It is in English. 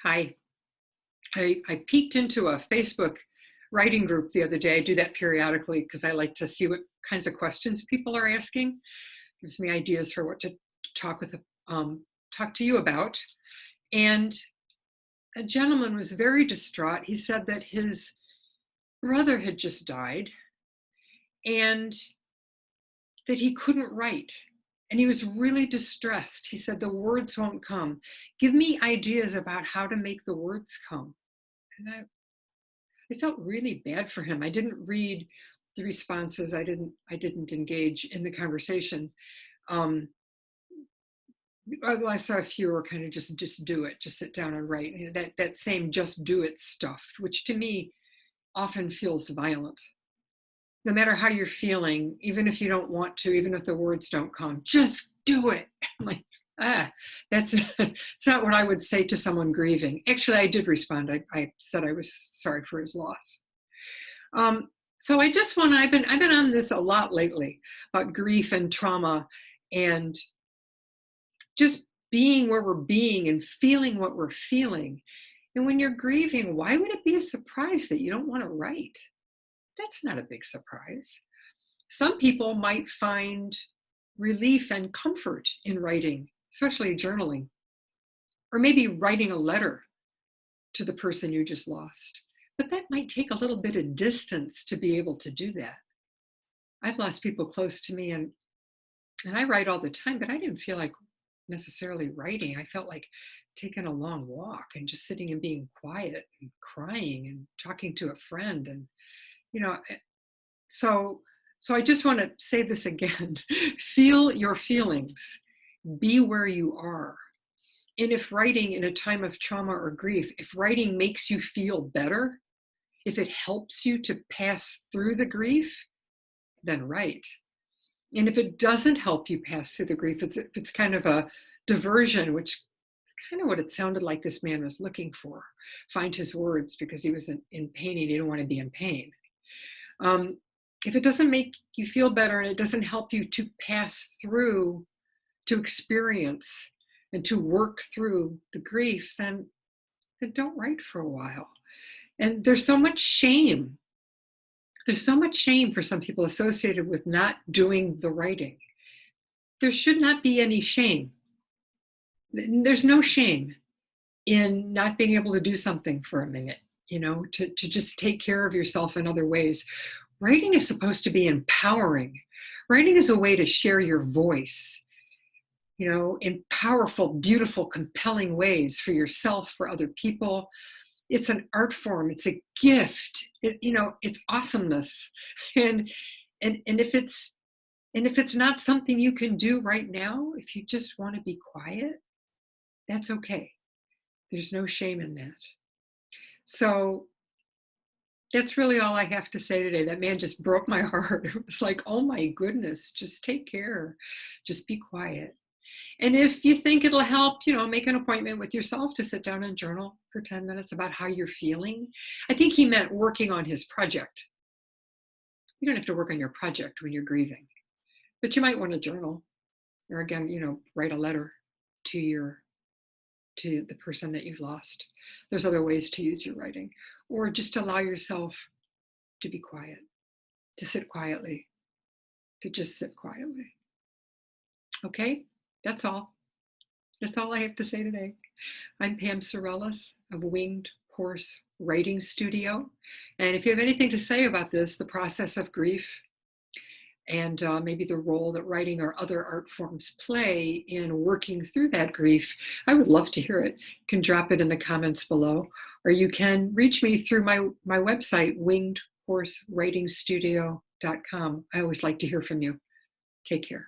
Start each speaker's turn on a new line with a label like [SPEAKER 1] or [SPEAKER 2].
[SPEAKER 1] Hi. I peeked into a Facebook writing group the other day. I do that periodically because I like to see what kinds of questions people are asking. Gives me ideas for what to talk with, talk to you about. And a gentleman was very distraught. He said that his brother had just died and that he couldn't write. And he was really distressed. He said, the words won't come. Give me ideas about how to make the words come. And I felt really bad for him. I didn't read the responses. I didn't engage in the conversation. Well, I saw a few were kind of just do it, just sit down and write. You know, that same just do it stuff, which to me often feels violent. No matter how you're feeling, even if you don't want to, even if the words don't come, just do it. I'm like, that's it's not what I would say to someone grieving. Actually, I did respond. I said I was sorry for his loss. So I just want to, I've been on this a lot lately about grief and trauma and just being where we're being and feeling what we're feeling. And when you're grieving, why would it be a surprise that you don't want to write? That's not a big surprise. Some people might find relief and comfort in writing, especially journaling, or maybe writing a letter to the person you just lost. But that might take a little bit of distance to be able to do that. I've lost people close to me and I write all the time, but I didn't feel like necessarily writing. I felt like taking a long walk and just sitting and being quiet and crying and talking to a friend. And, you know, so I just want to say this again. Feel your feelings. Be where you are. And if writing in a time of trauma or grief, if writing makes you feel better, if it helps you to pass through the grief, then write. And if it doesn't help you pass through the grief, if it's kind of a diversion, which is kind of what it sounded like this man was looking for, find his words because he was in pain. He didn't want to be in pain. If it doesn't make you feel better and it doesn't help you to pass through, to experience and to work through the grief, then don't write for a while. And there's so much shame. There's so much shame for some people associated with not doing the writing. There should not be any shame. There's no shame in not being able to do something for a minute, you know, to just take care of yourself in other ways. Writing is supposed to be empowering. Writing is a way to share your voice, you know, in powerful, beautiful, compelling ways for yourself, for other people. It's an art form. It's a gift. It's awesomeness. And if it's not something you can do right now, if you just want to be quiet, that's okay. There's no shame in that. So that's really all I have to say today. That man just broke my heart. It was like, oh my goodness, just take care. Just be quiet. And if you think it'll help, make an appointment with yourself to sit down and journal for 10 minutes about how you're feeling. I think he meant working on his project. You don't have to work on your project when you're grieving, but you might want to journal or again, write a letter to the person that you've lost. There's other ways to use your writing, or just allow yourself to be quiet, to sit quietly, to just sit quietly. Okay, that's all. That's all I have to say today. I'm Pam Sorellis of Winged Horse Writing Studio. And if you have anything to say about this, the process of grief, and maybe the role that writing or other art forms play in working through that grief, I would love to hear it. You can drop it in the comments below, or you can reach me through my website, wingedhorsewritingstudio.com. I always like to hear from you. Take care.